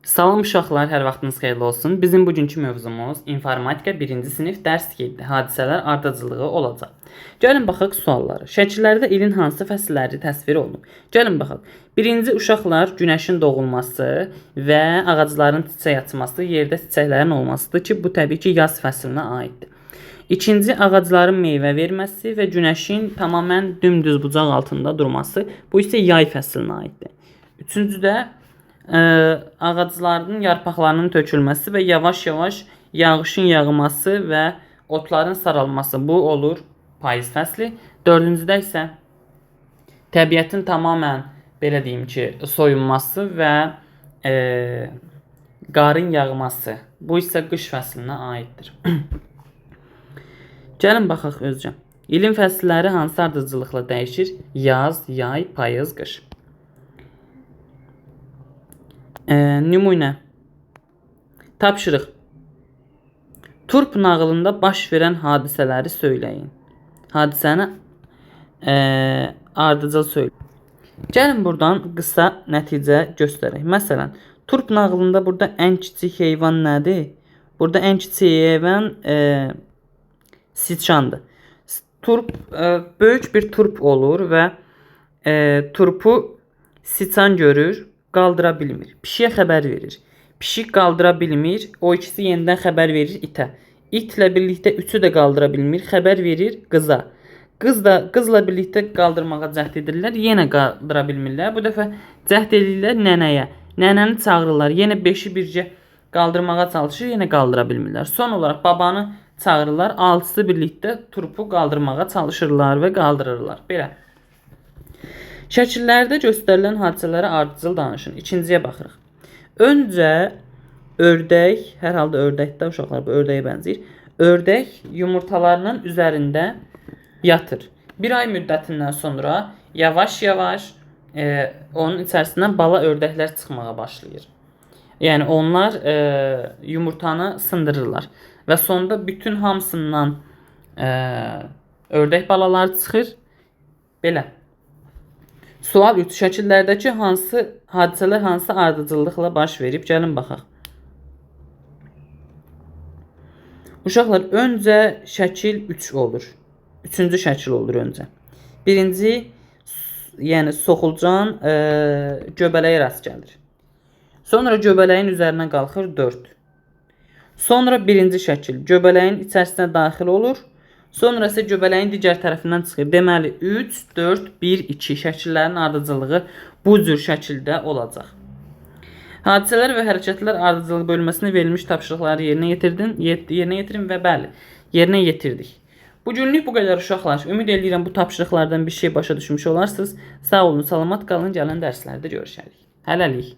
Salam uşaqlar, hər vaxtınız xeyirli olsun. Bizim bugünkü mövzumuz informatika 1-ci sinif dərs 7 hadisələr ardıcıllığı olacaq. Gəlin baxaq suallara. Şəkillərdə ilin hansı fəsilləri təsvir olunub? Gəlin baxaq. Birinci uşaqlar günəşin doğulması və ağacların çiçək açması, yerdə çiçəklərin olmasıdır ki, bu təbii ki yaz fəsilinə aiddir. İkinci ağacların meyvə verməsi və günəşin tamamilə dümdüz bucaq altında durması, bu isə yay fəsilinə aiddir. Üçüncüdə ağacların yarpaqlarının tökülməsi və yavaş-yavaş yağışın yağması və otların saralması, bu olur payız fəsli. Dördüncüdə isə təbiətin tamamilə belə deyim ki, soyunması və qarın yağması, bu isə qış fəslinə aiddir. Gəlin baxaq özcə. İlin fəsilləri hansı ardıcıllıqla dəyişir? Yaz, yay, payız, qış. Nümunə. Tapşırıq. Turp nağılında baş verən hadisələri söyləyin. Hadisəni ardıcıl söyləyin. Gəlin buradan qısa nəticə göstərək. Məsələn, Turp nağılında burada ən kiçik heyvan nədir? Burada ən kiçik heyvan siçandır. Turp böyük bir turp olur və turpu siçan görür, qaldıra bilmir. Pişiyə xəbər verir. Pişik qaldıra bilmir. O ikisi yenidən xəbər verir itə. İtlə birlikdə üçü də qaldıra bilmir. Xəbər verir qıza. Qızla birlikdə qaldırmağa cəhd edirlər. Yenə qaldıra bilmirlər. Bu dəfə cəhd edirlər nənəyə. Nənəni çağırırlar. Yenə 5-i bircə qaldırmağa çalışır. Yenə qaldıra bilmirlər. Son olaraq babanı çağırırlar. 6-sı birlikdə turpu qaldırmağa çalışırlar və qaldırırlar. Belə. Şəkillərdə göstərilən hadisələrə ardıcıl danışın. İkinciyə baxırıq. Öncə ördək, hər halda ördəkdə uşaqlar bu ördəyə bənzəyir. Ördək yumurtalarının üzərində yatır. Bir ay müddətindən sonra yavaş-yavaş onun içərisindən bala ördəklər çıxmağa başlayır. Yəni onlar yumurtanı sındırırlar. Və sonda bütün hamısından ördək balaları çıxır. Belə. Sual 3. Şəkillərdəki hadisələr hansı ardıcıllıqla baş verib? Gəlin baxaq. Uşaqlar, öncə şəkil 3 olur. Üçüncü şəkil olur öncə. Birinci, yəni soxulcan göbələyə rast gəlir. Sonra göbələyin üzərinə qalxır 4. Sonra birinci şəkil göbələyin içərisinə daxil olur. Sonra isə göbələyin digər tərəfindən çıxır. Deməli 3, 4, 1, 2 şəkillərin ardıcıllığı bu cür şəkildə olacaq. Hadisələr və hərəkətlər ardıcıllığı bölməsində verilmiş tapşırıqları yerinə yetirin və bəli, yerinə yetirdik. Bugünlük bu qədər uşaqlar. Ümid edirəm bu tapşırıqlardan bir şey başa düşmüş olarsınız. Sağ olun, salamat qalın, gələn dərslərdə görüşərik. Hələlik.